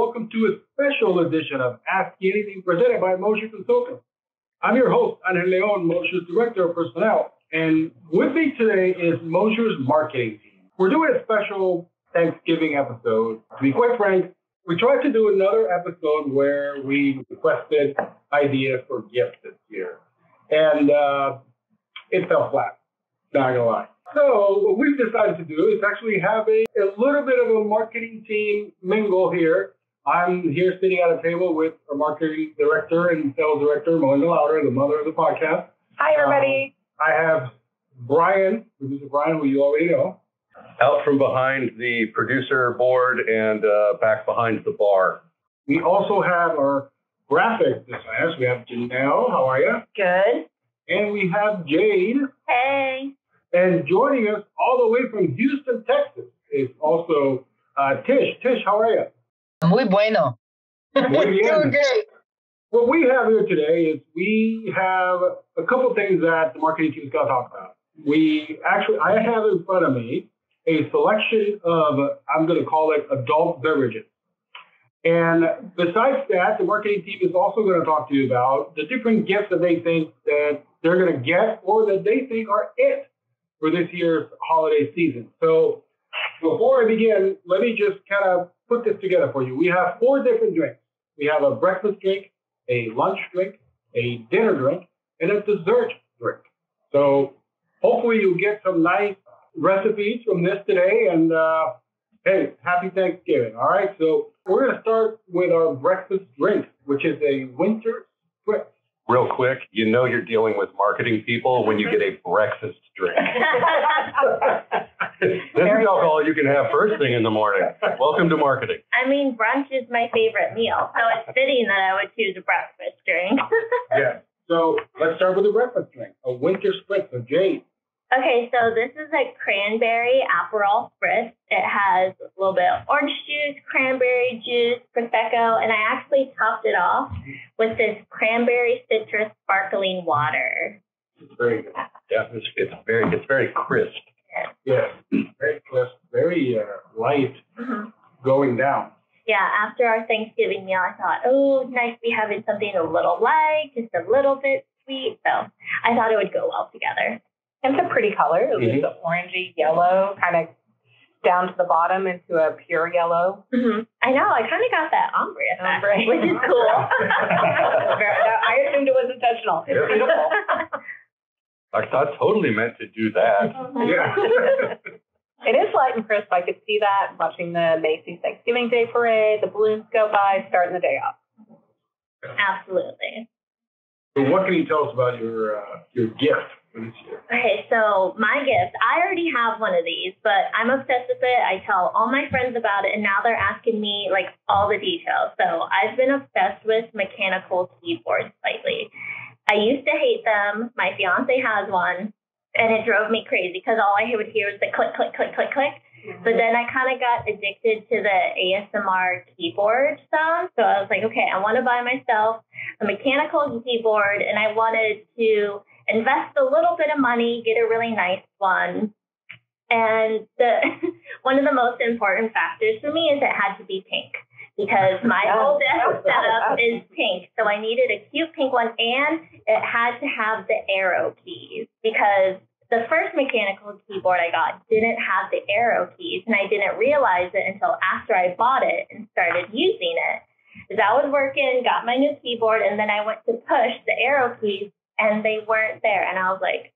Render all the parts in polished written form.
welcome to a special edition of Ask Anything presented by Moser Consulting. I'm your host, Angel Leon, Moser's Director of Personnel, and with me today is Moser's marketing team. We're doing a special Thanksgiving episode. To be quite frank, we tried to do another episode where we requested ideas for gifts this year, and it fell flat, not gonna lie. So what we've decided to do is actually have a little bit of a marketing team mingle here. I'm here sitting at a table with our marketing director and sales director, Melinda Louder, the mother of the podcast. Hi, everybody. I have Brian, producer Brian, who you already know. Out from behind the producer board and back behind the bar. We also have our graphic designers. We have Janelle. How are you? Good. And we have Jade. Hey. And joining us all the way from Houston, Texas, is also Tish. Tish, how are you? Muy bueno. Muy bien. Doing great. What we have here today is we have a couple things that the marketing team is going to talk about. I have in front of me a selection of, I'm going to call it adult beverages. And besides that, the marketing team is also going to talk to you about the different gifts that they think that they're going to get or that they think are it for this year's holiday season. So before I begin, let me just kind of put this together for you. We have 4 different drinks. We have a breakfast drink, a lunch drink, a dinner drink, and a dessert drink. So hopefully you'll get some nice recipes from this today. And hey, happy Thanksgiving. All right, so we're going to start with our breakfast drink, which is a winter spritz. Real quick, you know you're dealing with marketing people when you get a breakfast drink. This is alcohol you can have first thing in the morning. Welcome to marketing. I mean, brunch is my favorite meal, so it's fitting that I would choose a breakfast drink. Yeah. So let's start with the breakfast drink, a winter spritz. So Jade. Okay, so this is a cranberry Aperol spritz. It has a little bit of orange juice, cranberry juice, Prosecco, and I actually topped it off with this cranberry citrus sparkling water. It's very good. Yeah, it's very crisp. Yeah, very crisp, very light, going down. Yeah, after our Thanksgiving meal, I thought, oh, nice to be having something a little light, just a little bit sweet. So I thought it would go well together. It's a pretty color. It was the orangey yellow, kind of down to the bottom into a pure yellow. I know. I kind of got that ombre effect, which is cool. I assumed it was intentional. It's beautiful. I totally meant to do that. Yeah. It is light and crisp. I could see that watching the Macy's Thanksgiving Day Parade, the balloons go by, starting the day off. Absolutely. So what can you tell us about your gift for this year? Okay, so my gift, I already have one of these, but I'm obsessed with it. I tell all my friends about it, and now they're asking me, like, all the details. So I've been obsessed with mechanical keyboards lately. I used to hate them. My fiance has one, and it drove me crazy because all I would hear was the click, click, click, click, click. But then I kind of got addicted to the ASMR keyboard sound. So I was like, okay, I want to buy myself a mechanical keyboard, and I wanted to invest a little bit of money, get a really nice one. And one of the most important factors for me is it had to be pink, because my whole desk setup is pink. So I needed a cute pink one, and it had to have the arrow keys, because the first mechanical keyboard I got didn't have the arrow keys, and I didn't realize it until after I bought it and started using it. As I was working, got my new keyboard, and then I went to push the arrow keys, and they weren't there. And I was like,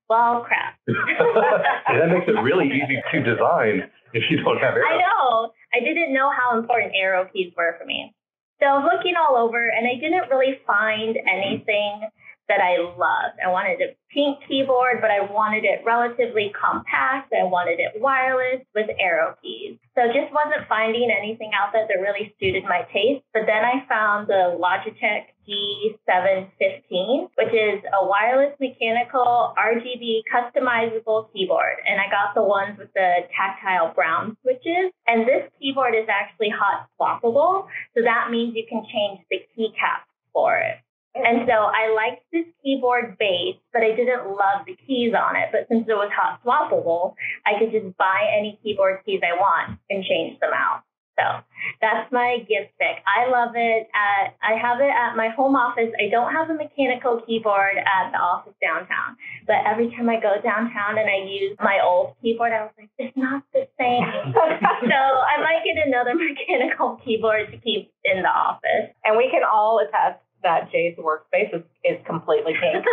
well, crap. That makes it really easy to design if you don't have arrows. I know. I didn't know how important arrow keys were for me. So I was looking all over, and I didn't really find anything that I loved. I wanted a pink keyboard, but I wanted it relatively compact. I wanted it wireless with arrow keys. So just wasn't finding anything out there that really suited my taste. But then I found the Logitech G715, which is a wireless mechanical RGB customizable keyboard. And I got the ones with the tactile brown switches. And this keyboard is actually hot swappable. So that means you can change the keycaps for it. And so I liked this keyboard base, but I didn't love the keys on it. But since it was hot swappable, I could just buy any keyboard keys I want and change them out. So that's my gift pick. I love it. I have it at my home office. I don't have a mechanical keyboard at the office downtown, but every time I go downtown and I use my old keyboard, I was like, it's not the same. So I might get another mechanical keyboard to keep in the office. And we can all attest that Jay's workspace is completely pink.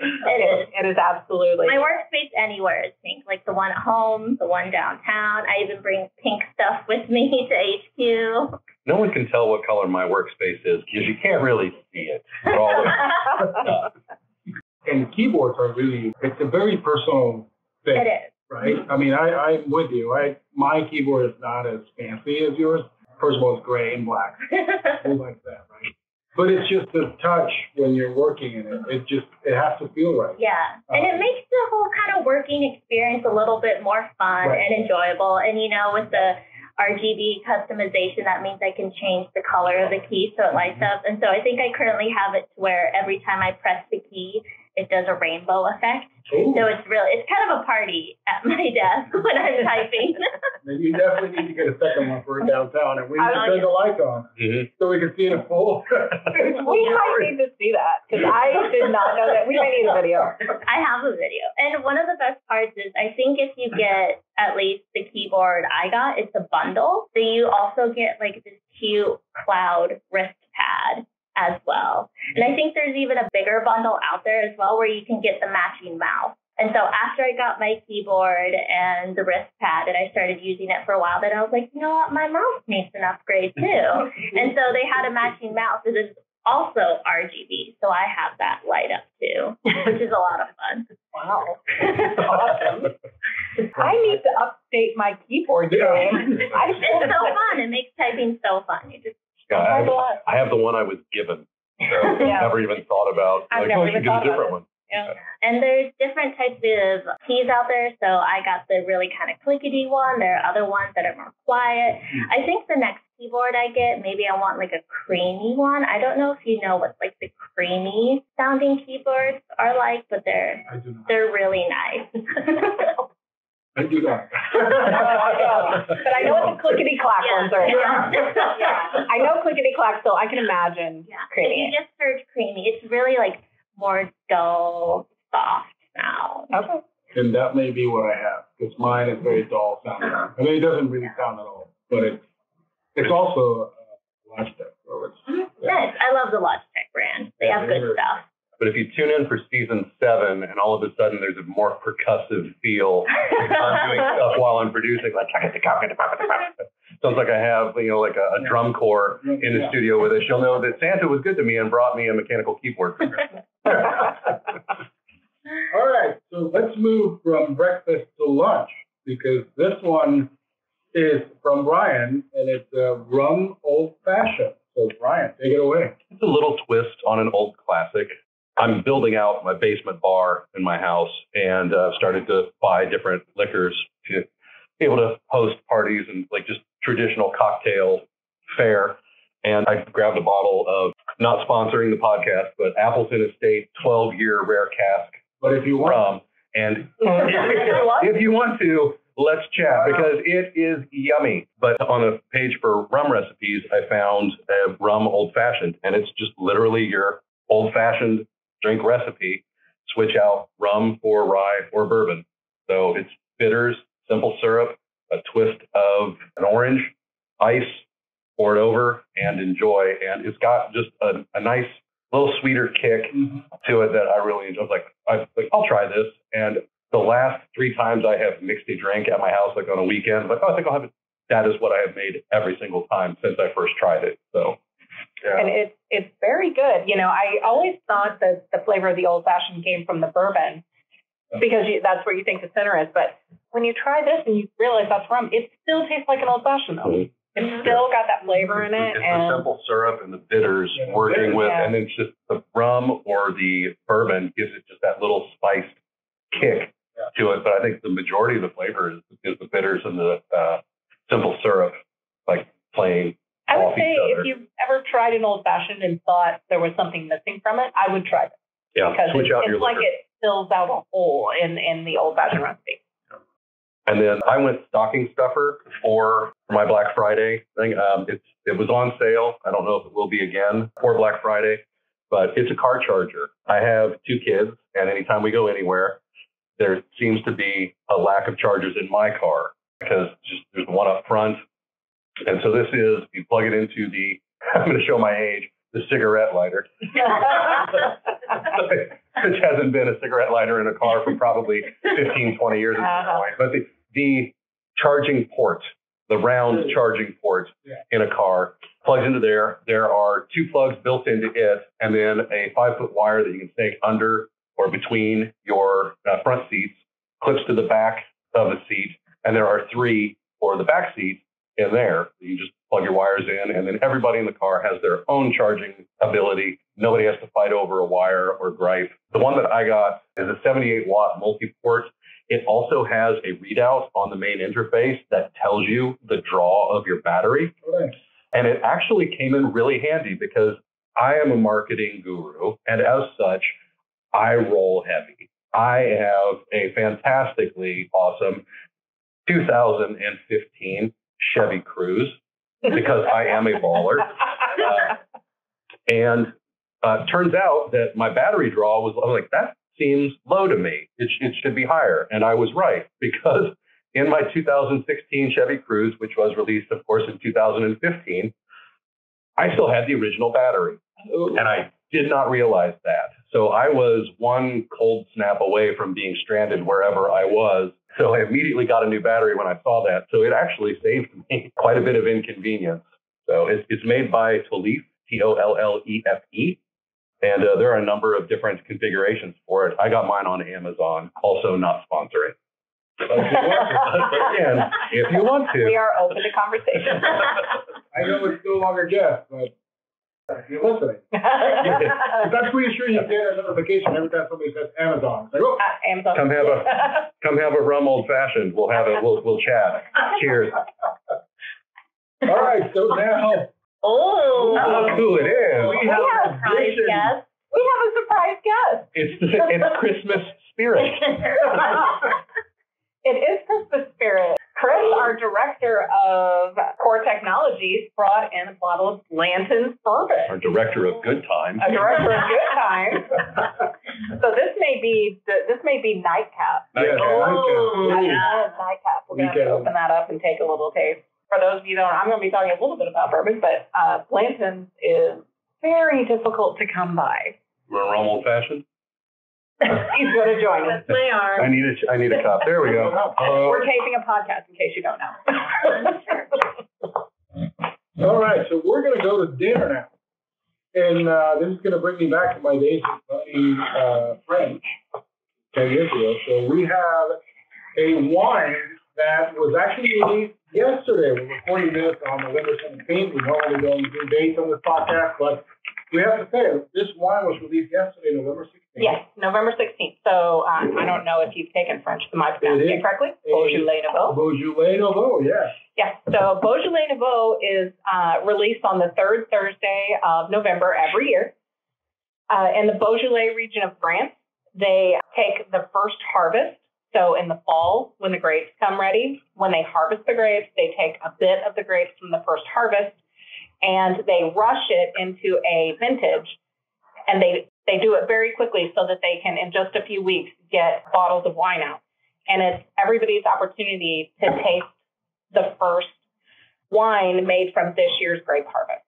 It is absolutely. My workspace anywhere is pink, like the one at home, the one downtown. I even bring pink stuff with me to HQ. No one can tell what color my workspace is because you can't really see it. And keyboards are really, it's a very personal thing. It is. Right? I mean, I'm with you. My keyboard is not as fancy as yours. First of all, it's gray and black. Who likes that, right? But it's just the touch when you're working in it. It has to feel right. Yeah. And it makes the whole kind of working experience a little bit more fun and enjoyable. And, with the RGB customization, that means I can change the color of the key so it lights up. And so I think I currently have it to where every time I press the key, it does a rainbow effect. Ooh. So it's kind of a party at my desk when I'm typing. Then you definitely need to get a second one for downtown, and we need to turn the lights on so we can see it in full. We might need to see that because I did not know that. We might need a video. I have a video. And one of the best parts is I think if you get at least the keyboard I got, it's a bundle. So you also get like this cute cloud wrist pad as well. And I think there's even a bigger bundle out there as well where you can get the matching mouse. And so after I got my keyboard and the wrist pad and I started using it for a while, then I was like, you know what, my mouse needs an upgrade too. And so they had a matching mouse that is also RGB. So I have that light up too, which is a lot of fun. Wow. That's awesome. I need to update my keyboard game. It's so fun. It makes typing so fun. You just I have the one I was given. So never even thought about. I've never even get a thought different about one. Yeah. And there's different types of keys out there. So I got the really kind of clickety one. There are other ones that are more quiet. I think the next keyboard I get, maybe I want like a creamy one. I don't know if you know what like the creamy sounding keyboards are like, but they're really nice. I do not. But I know what the clickety-clack ones are. Yeah. I know clickety-clack, so I can imagine creamy. If you just search creamy, it's really like more dull, soft sound. Okay. And that may be what I have, because mine is very dull sounding. I mean, it doesn't really sound at all, but it's also Logitech. So Nice. I love the Logitech brand. They have good stuff. But if you tune in for season 7 and all of a sudden there's a more percussive feel, I'm doing stuff while I'm producing, like sounds like I have, like a drum corps in the studio with us. You'll know that Santa was good to me and brought me a mechanical keyboard for Christmas. All right, so let's move from breakfast to lunch, because this one is from Brian, and it's a rum old fashioned. So Brian, take it away. It's a little twist on an old classic. I'm building out my basement bar in my house and started to buy different liquors to be able to host parties and like just traditional cocktail fare. And I grabbed a bottle of, not sponsoring the podcast, but Appleton Estate 12-year rare cask But if you want, rum. And if you want to, let's chat because it is yummy. But on a page for rum recipes, I found a rum old fashioned, and it's just literally your old fashioned drink recipe. Switch out rum for rye or bourbon. So it's bitters, simple syrup, a twist of an orange, ice, pour it over and enjoy. And it's got just a nice little sweeter kick to it that I really enjoy. I'll try this. And the last 3 times I have mixed a drink at my house, like on a weekend, I think I'll have it. That is what I have made every single time since I first tried it. So, yeah. And it's very good. I always thought that the flavor of the old fashioned came from the bourbon because that's where you think the center is. But when you try this and you realize that's rum, it still tastes like an old fashioned though. It's still got that flavor in it. It's the simple syrup and the bitters working with, and it's just the rum or the bourbon gives it just that little spiced kick to it. But I think the majority of the flavor is the bitters and the simple syrup, like playing. I would say if you've ever tried an old fashioned and thought there was something missing from it, I would try it. Yeah, because switch out your it's like liquor. it fills out a hole in the old fashioned recipe. And then I went stocking stuffer for for my Black Friday thing. It was on sale. I don't know if it will be again for Black Friday, but it's a car charger. I have 2 kids, and anytime we go anywhere, there seems to be a lack of chargers in my car because there's one up front. And so this is, you plug it into the, I'm going to show my age, the cigarette lighter. Which hasn't been a cigarette lighter in a car for probably 15, 20 years at this point. But the charging port, the round charging port in a car plugs into there. There are 2 plugs built into it, and then a 5-foot wire that you can stake under or between your front seats, clips to the back of the seat, and there are 3 for the back seat in there. You just plug your wires in, and then everybody in the car has their own charging ability. Nobody has to fight over a wire or gripe. The one that I got is a 78-watt multi-port. It also has a readout on the main interface that tells you the draw of your battery. Right. And it actually came in really handy because I am a marketing guru, and as such, I roll heavy. I have a fantastically awesome 2015 Chevy Cruze because I am a baller. And turns out that my battery draw was like, that seems low to me. It should be higher. And I was right, because in my 2016 Chevy Cruze, which was released, of course, in 2015, I still had the original battery. And I did not realize that. So I was one cold snap away from being stranded wherever I was. So I immediately got a new battery when I saw that. So it actually saved me quite a bit of inconvenience. So it's made by Tollefe, Tollefe. And there are a number of different configurations for it. I got mine on Amazon, also not sponsoring. But again, if you want to. We are open to conversation. I know it's no longer Jeff, but if you're listening. I'm pretty sure you get a notification every time somebody says Amazon. It's like, oh, Amazon. Come have a rum old fashioned. We'll chat. Cheers. all right, so now. Oh, Look who it is. we have a surprise guest. We have a surprise guest. It's Christmas spirit. It is Christmas spirit. Chris, our director of core technologies, brought in a bottle of Blanton's bourbon. Our director of good times. A director of good times. So this may be nightcap. Nightcap. Nightcap. We're going to open that up and take a little taste. For those of you who don't, I'm going to be talking a little bit about bourbon, but Blanton's is very difficult to come by. We're rum old fashioned. He's going to join us. They are. I need a cup. There we go. We're taping a podcast in case you don't know. All right, so we're going to go to dinner now. And this is going to bring me back to my days of studying French 10 years ago. So we have a wine that was actually released yesterday. We're recording this on November 17th. We normally don't do dates on this podcast, but we have to say this wine was released yesterday, November 16th. Yes, November 16th. So I don't know if you've taken French. Am I pronouncing it correctly? Beaujolais Nouveau. Beaujolais Nouveau, yes. Yes, so Beaujolais Nouveau is released on the 3rd Thursday of November every year. In the Beaujolais region of France, they take the first harvest. So in the fall, when the grapes come ready, when they harvest the grapes, they take a bit of the grapes from the first harvest and they rush it into a vintage. And they do it very quickly so that they can, in just a few weeks, get bottles of wine out. And it's everybody's opportunity to taste the first wine made from this year's grape harvest.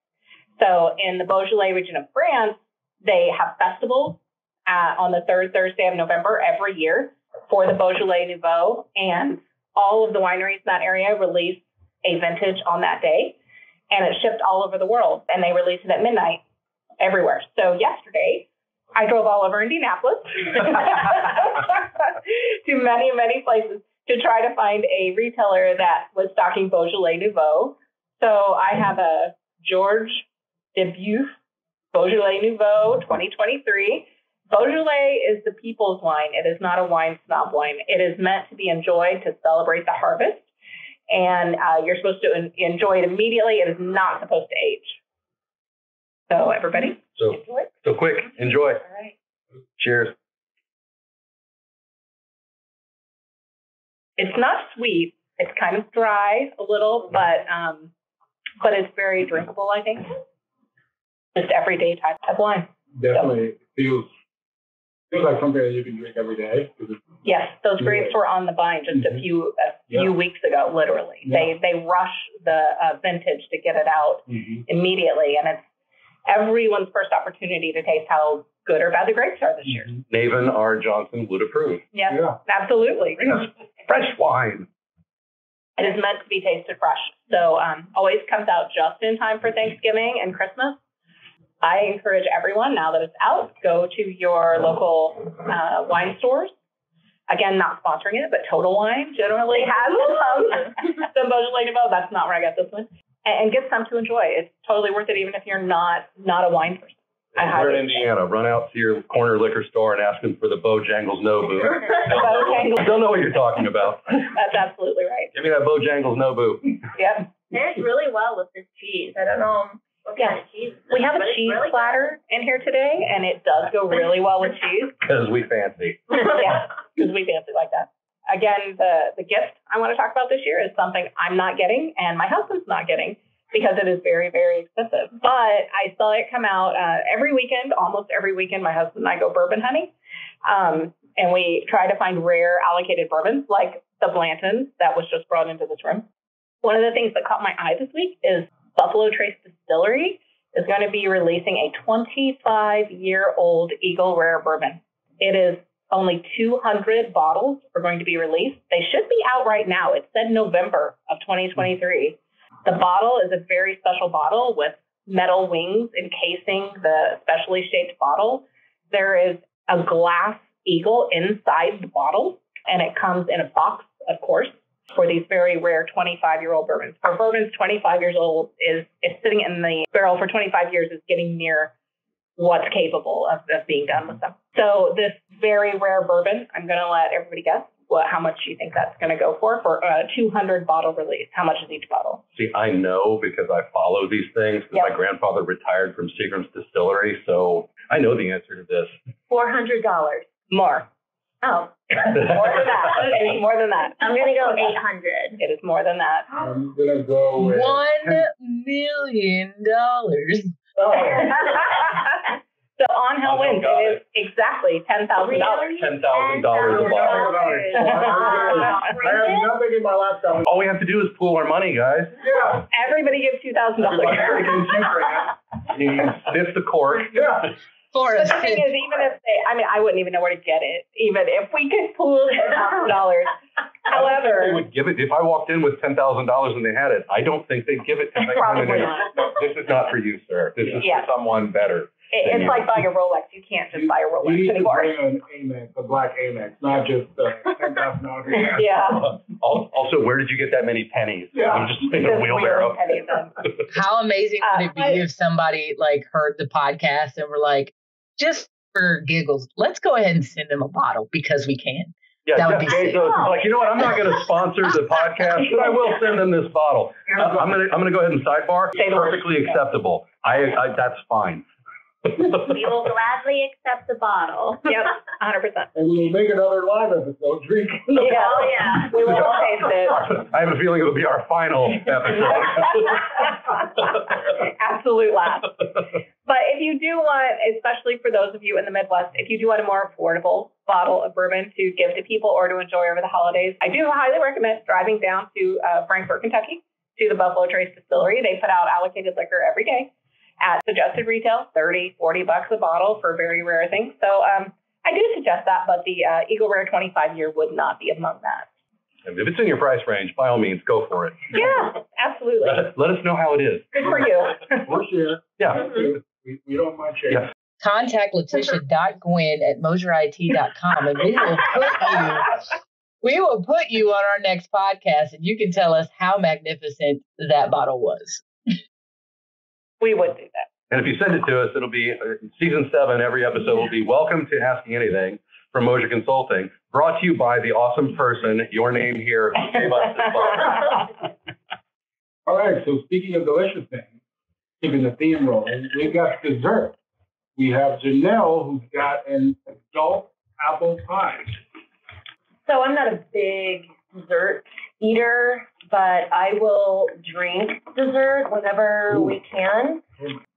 So in the Beaujolais region of France, they have festivals on the 3rd Thursday of November every year for the Beaujolais Nouveau. And all of the wineries in that area release a vintage on that day. And it's shipped all over the world. And they release it at midnight everywhere. So yesterday, I drove all over Indianapolis to many, many places to try to find a retailer that was stocking Beaujolais Nouveau. So I have a George Debut Beaujolais Nouveau 2023. Beaujolais is the people's wine. It is not a wine snob wine. It is meant to be enjoyed to celebrate the harvest. And you're supposed to enjoy it immediately. It is not supposed to age. So everybody, enjoy. So quick, enjoy. All right. Cheers. It's not sweet. It's kind of dry a little, but it's very drinkable, I think. Just everyday type of wine. Definitely feels like something that you can drink every day. Yes, those grapes were on the vine just a few weeks ago, literally. Yeah. They rush the vintage to get it out immediately, and it's everyone's first opportunity to taste how good or bad the grapes are this year. Naven R. Johnson would approve. Yes, absolutely. Fresh wine. It is meant to be tasted fresh. So always comes out just in time for Thanksgiving and Christmas. I encourage everyone, now that it's out, go to your local wine stores. Again, not sponsoring it, but Total Wine generally has some Beaujolais Nouveau. That's not where I got this one. And get some to enjoy. It's totally worth it, even if you're not a wine person. We're in Indiana. Run out to your corner liquor store and ask them for the Bojangles Nobu. They'll know what you're talking about. That's absolutely right. Give me that Bojangles Nobu. Yep. Pairs really well with this cheese. I don't know what kind of cheese. We have a cheese really platter in here today, and it does go really well with cheese. Because we fancy. Yeah, because we fancy like that. Again, the gift I want to talk about this year is something I'm not getting, and my husband's not getting, because it is very, very expensive. But I saw it come out every weekend, almost every weekend. My husband and I go bourbon hunting, and we try to find rare allocated bourbons like the Blanton's that was just brought into this room. One of the things that caught my eye this week is Buffalo Trace Distillery is going to be releasing a 25-year-old Eagle Rare bourbon. It is only 200 bottles are going to be released. They should be out right now. It said November of 2023. The bottle is a very special bottle with metal wings encasing the specially shaped bottle. There is a glass eagle inside the bottle, and it comes in a box, of course, for these very rare 25-year-old bourbons. For bourbons 25 years old is sitting in the barrel for 25 years is getting near what's capable of being done with them. So this very rare bourbon, I'm going to let everybody guess how much you think that's going to go for a 200 bottle release. How much is each bottle? See, I know because I follow these things. Yep. My grandfather retired from Seagram's Distillery, so I know the answer to this. $400. More. Oh. More than that. It is more than that. I'm going to go 800. It is more than that. I'm going to go with $1 million. Oh. So on Hell Wins, it is exactly $10,000. $10,000 a bottle. I have nothing in my laptop. All we have to do is pool our money, guys. Yeah. Everybody gives $2,000. Everybody gives $2,000. You sniff the cork. Yeah. For But the thing is, even if I wouldn't even know where to get it, even if we could pool $10,000. However, they would give it. If I walked in with $10,000 and they had it, I don't think they'd give it to me. Probably not. No, this is not for you, sir. This is for someone better. It's like buying a Rolex. You can't just buy a Rolex you need anymore. to bring an Amex, a black Amex, not just $10,000. Yeah. Also, where did you get that many pennies? Yeah. I'm just in a wheelbarrow. How amazing would it be if somebody like heard the podcast and were like, just for giggles, let's go ahead and send them a bottle because we can. Yeah, that would be sick. Like, you know what? I'm not going to sponsor the podcast, but I will send them this bottle. I'm gonna go ahead and sidebar. Perfectly acceptable. I that's fine. We will gladly accept the bottle. Yep, 100%. And we will make another live episode drinking. Yeah, oh, yeah. We will taste it. I have a feeling it'll be our final episode. Absolute last. But if you do want, especially for those of you in the Midwest, if you do want a more affordable bottle of bourbon to give to people or to enjoy over the holidays, I do highly recommend driving down to Frankfort, Kentucky, to the Buffalo Trace Distillery. They put out allocated liquor every day at suggested retail, $30, $40 a bottle for very rare things. So I do suggest that, but the Eagle Rare 25-year would not be among that. If it's in your price range, by all means, go for it. Yeah, absolutely. Let us know how it is. Good for you. We'll share. Yeah. We don't mind sharing. Yeah. Contact Letitia.gwynn@moserit.com and we will put you on our next podcast and you can tell us how magnificent that bottle was. We would do that. And if you send it to us, it'll be season 7. Every episode will be Welcome to Asking Anything from Moser Consulting, brought to you by the awesome person, your name here, who gave us this bottle. All right. So speaking of delicious things, keeping the theme rolling, we've got dessert. We have Janelle, who's got an adult apple pie. So I'm not a big dessert eater, but I will drink dessert whenever we can.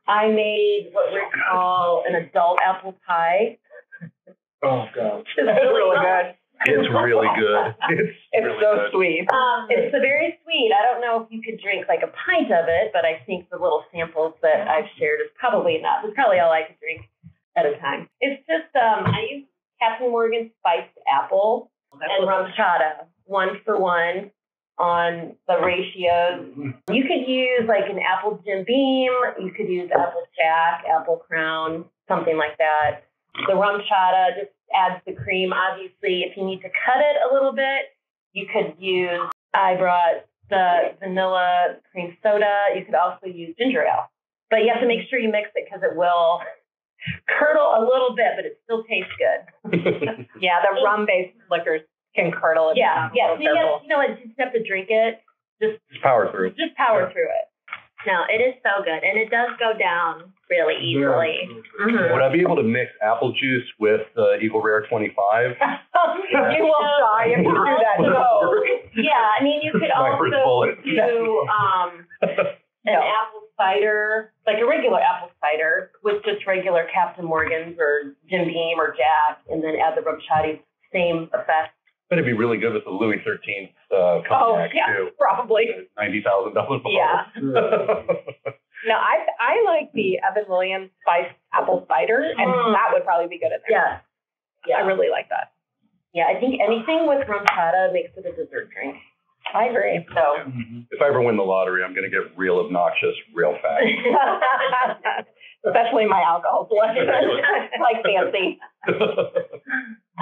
I made what we call an adult apple pie. Oh, God. It's really good. It's really good. It's really so good. sweet. It's very sweet. I don't know if you could drink like a pint of it, but I think the little samples that I've shared is probably enough. It's probably all I could drink at a time. It's just, I use Captain Morgan's spiced apple and rum chata, 1-for-1 on the ratios. You could use like an apple Jim Beam, you could use apple jack, apple crown, something like that. The rum chata just adds the cream. Obviously, if you need to cut it a little bit, you could use, I brought the vanilla cream soda. You could also use ginger ale. But you have to make sure you mix it because it will curdle a little bit, but it still tastes good. Yeah, the rum-based liquors can curdle it. Yeah. So you just have to drink it. Just power through. Just power through it. No, it is so good, and it does go down really easily. Would I be able to mix apple juice with Eagle Rare 25? You will die if you do that. No. Yeah, I mean, you could also do an apple cider, like a regular apple cider, with just regular Captain Morgan's or Jim Beam or Jack, and then add the rum chata. Same effect. But it'd be really good with the Louis XIII cognac too. Probably. $90,000 bottle. Yeah. No, I like the Evan Williams spiced apple cider, and that would probably be good in there. Yeah. I really like that. Yeah, I think anything with rum chata makes it a dessert drink. I agree. So, if I ever win the lottery, I'm going to get real obnoxious real fast. Especially my alcohol selection. Like fancy.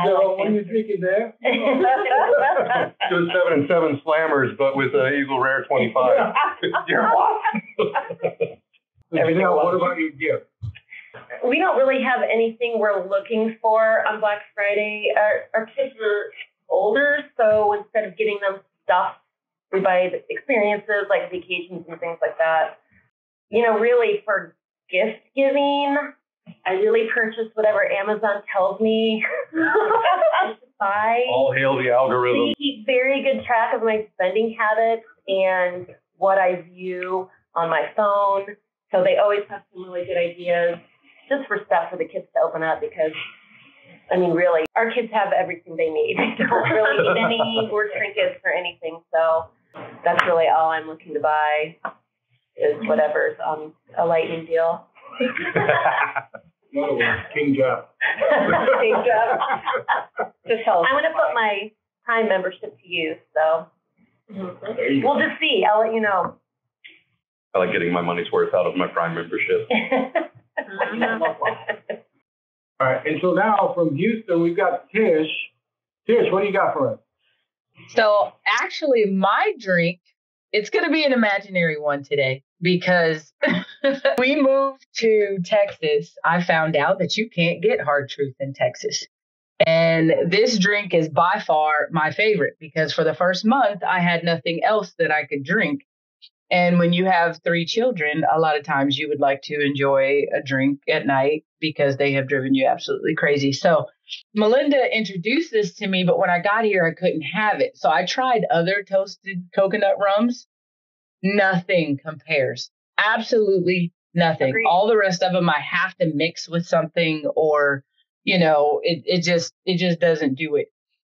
So when you're drinking there? Do 7 and 7 slammers, but with Eagle Rare 25. You're Janelle, what about your gift? We don't really have anything we're looking for on Black Friday. Our kids are older, so instead of getting them stuff, we buy the experiences like vacations and things like that. Really for gift giving, I really purchase whatever Amazon tells me to buy. All hail the algorithm. They keep very good track of my spending habits and what I view on my phone. So they always have some really good ideas just for stuff for the kids to open up because, I mean, really, our kids have everything they need. They don't really need any more trinkets or anything. So that's really all I'm looking to buy is whatever's on a lightning deal. In other words, King Jeff. King Jeff. Just tell us. I'm going to put my Prime membership to use, so we'll just see. I'll let you know. I like getting my money's worth out of my Prime membership. All right, and so now from Houston, we've got Tish. Tish, what do you got for us? So actually, my drink, it's going to be an imaginary one today because we moved to Texas. I found out that you can't get hard truth in Texas. And this drink is by far my favorite because for the first month, I had nothing else that I could drink. And when you have 3 children, a lot of times you would like to enjoy a drink at night because they have driven you absolutely crazy. So Melinda introduced this to me, but when I got here, I couldn't have it. So I tried other toasted coconut rums. Nothing compares. Absolutely nothing. Agreed. All the rest of them, I have to mix with something or, it just doesn't do it.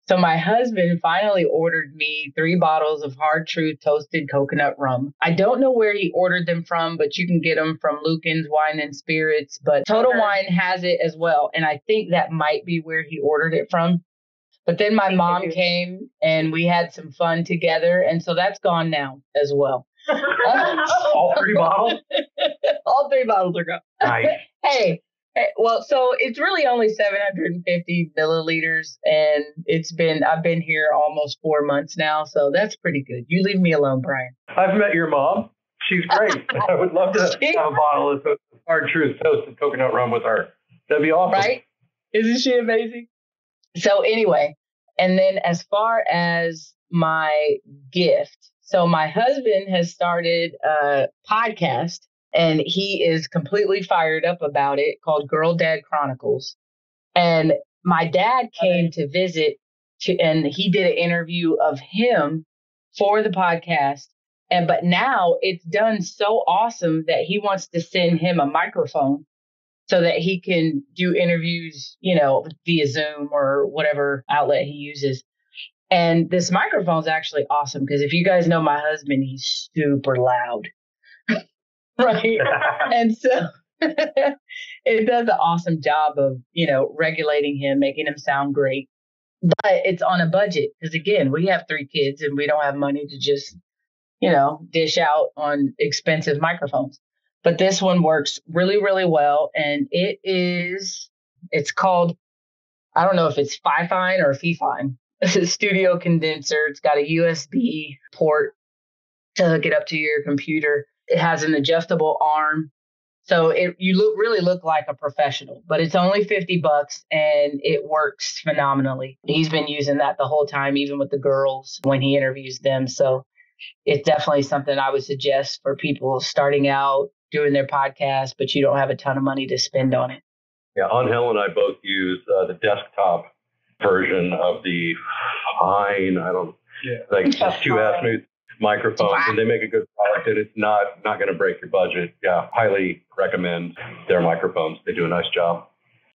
So my husband finally ordered me 3 bottles of Hard Truth toasted coconut rum. I don't know where he ordered them from, but you can get them from Lucan's Wine and Spirits, but Total Wine has it as well. And I think that might be where he ordered it from. But then my mom came and we had some fun together. And so that's gone now as well. All 3 bottles? All 3 bottles are gone. Nice. Hey. Well, so it's really only 750 milliliters, and I've been here almost 4 months now, so that's pretty good. You leave me alone, Brian. I've met your mom. She's great. I would love to have a bottle of Hard Truth toasted coconut rum with her. That'd be awesome. Right? Isn't she amazing? So anyway, and then as far as my gift, so my husband has started a podcast. And he is completely fired up about it, called Girl Dad Chronicles. And my dad came to visit, and he did an interview of him for the podcast. But now it's done so awesome that he wants to send him a microphone so that he can do interviews, via Zoom or whatever outlet he uses. And this microphone's actually awesome because if you guys know my husband, he's super loud. Right. And so it does an awesome job of, regulating him, making him sound great. But it's on a budget because, again, we have 3 kids and we don't have money to just, dish out on expensive microphones. But this one works really, really well. And it's called, I don't know if it's Fifine or Fifine. It's a studio condenser. It's got a USB port to hook it up to your computer. It has an adjustable arm. So you really look like a professional, but it's only $50 and it works phenomenally. He's been using that the whole time, even with the girls when he interviews them. So it's definitely something I would suggest for people starting out doing their podcast, but you don't have a ton of money to spend on it. Yeah, Angel and I both use the desktop version of the Fine. It's 2 smooth microphones, and they make a good product, and it's not going to break your budget. Yeah, highly recommend their microphones. They do a nice job.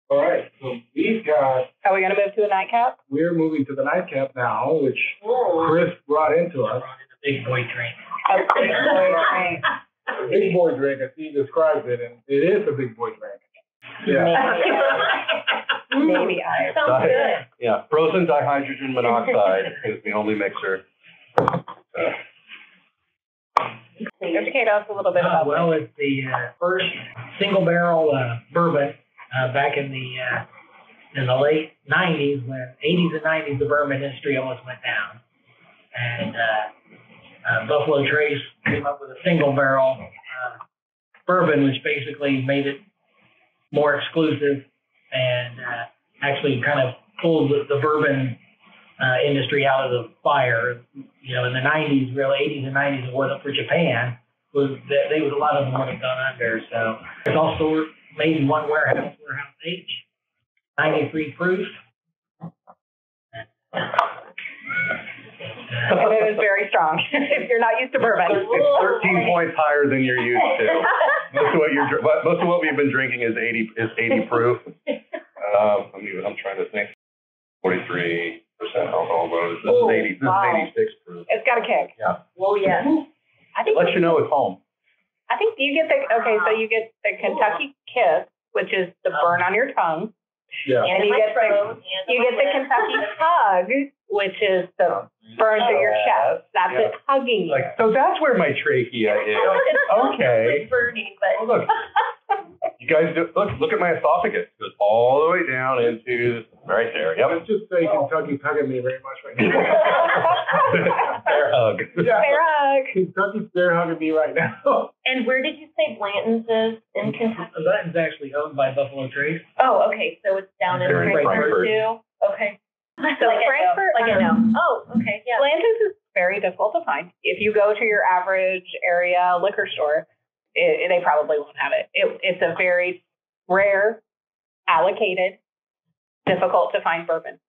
All right, so we've got. Are we going to move to a nightcap? We're moving to the nightcap now, which Chris brought into us. Big boy drink. A big boy drink. Big boy drink, as he describes it, and it is a big boy drink. Yeah. Maybe I. Sounds good. Yeah, frozen dihydrogen monoxide is the only mixer. Educate us a little bit about Well, it's the first single barrel bourbon back in the late 90s, when 80s and 90s, the bourbon industry almost went down. And Buffalo Trace came up with a single barrel bourbon, which basically made it more exclusive and actually kind of pulled the bourbon industry out of the fire. In the 90s, really 80s and 90s, it wasn't for Japan. A lot of them would have gone under. So it's also made in one warehouse age, 93 proof. And it is very strong. If you're not used to bourbon, It's 13 points higher than you're used to. Most of what we've been drinking is 80 proof. I'm trying to think. 43% alcohol load. This is 86 proof. it's got a kick. Yeah. Well, yes. I think. Let you know it's home. I think you get so you get the Kentucky Kiss, which is the burn on your tongue. Yeah. And you get the Kentucky Hug, which is the burn through your chest. That's it hugging you. So that's where my trachea is. Okay. It's burning, but Oh, look. You guys look at my esophagus. It goes all the way down into right there. Yep. Let's just say Kentucky's hugging me very much right now. Bear hug. Yeah. Bear hug. Kentucky's bear hugging me right now. And where did you say Blanton's is in Kentucky? Blanton's actually owned by Buffalo Trace. Oh, okay. So it's down in They're in Frankfurt Frankfurt. too. Okay. So Frankfurt, I know. Oh, okay. Yeah. Blanton's is very difficult to find. If you go to your average area liquor store, they probably won't have it. It's a very rare, allocated, difficult to find bourbon,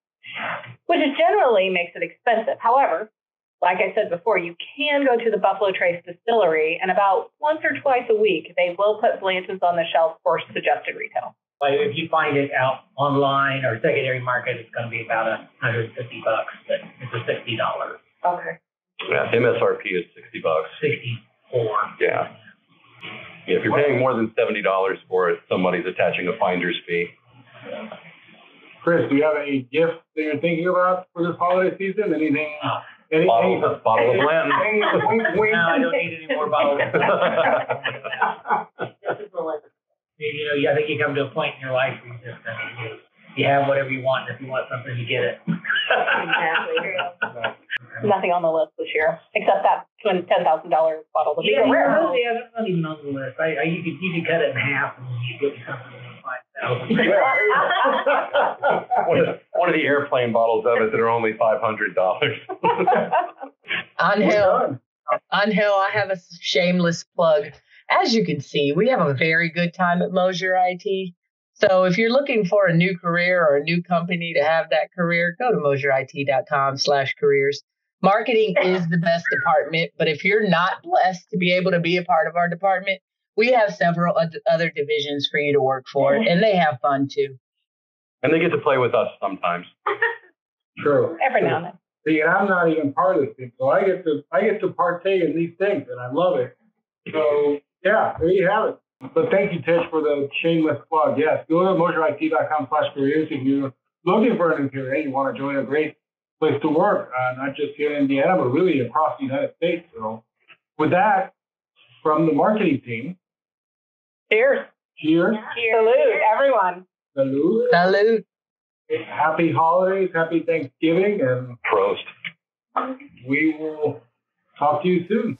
which generally makes it expensive. However, like I said before, you can go to the Buffalo Trace distillery, and about once or twice a week, they will put Blanton's on the shelf for suggested retail. Like if you find it out online or secondary market, it's going to be about $150, but it's a $60. Okay. Yeah, MSRP is $60. 64. Yeah. If you're paying more than $70 for it, somebody's attaching a finder's fee. Chris, do you have any gift that you're thinking about for this holiday season? Anything? Bottle of Blanton. No, I don't need any more bottles. I think you come to a point in your life where you have whatever you want. If you want something, you get it. Exactly. Nothing on the list this year, except that $10,000 bottle of Yeah, Viva Rare. yeah, that's not even on the list. You could cut it in half and you get something like 5,000. One of the airplane bottles of it that are only $500. Angel, I have a shameless plug. As you can see, we have a very good time at Moser IT. So if you're looking for a new career or a new company to have that career, go to moserit.com/careers. Marketing is the best department, but if you're not blessed to be able to be a part of our department, we have several other divisions for you to work for, and they have fun too. And they get to play with us sometimes. True. Every now and then. See, and I'm not even part of this thing, so I get to partake in these things, and I love it. So yeah, there you have it. But thank you, Tish, for the shameless plug. Yes, go to moserit.com/careers if you're looking for an interior. You want to join a great place to work, not just here in Indiana, but really across the United States. So with that, from the marketing team. Cheers. Cheers. Cheers. Salute, everyone. Salute. Salute. Happy holidays, happy Thanksgiving, and Prost. we will talk to you soon.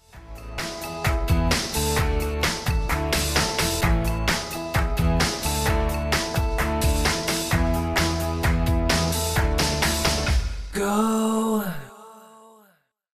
Go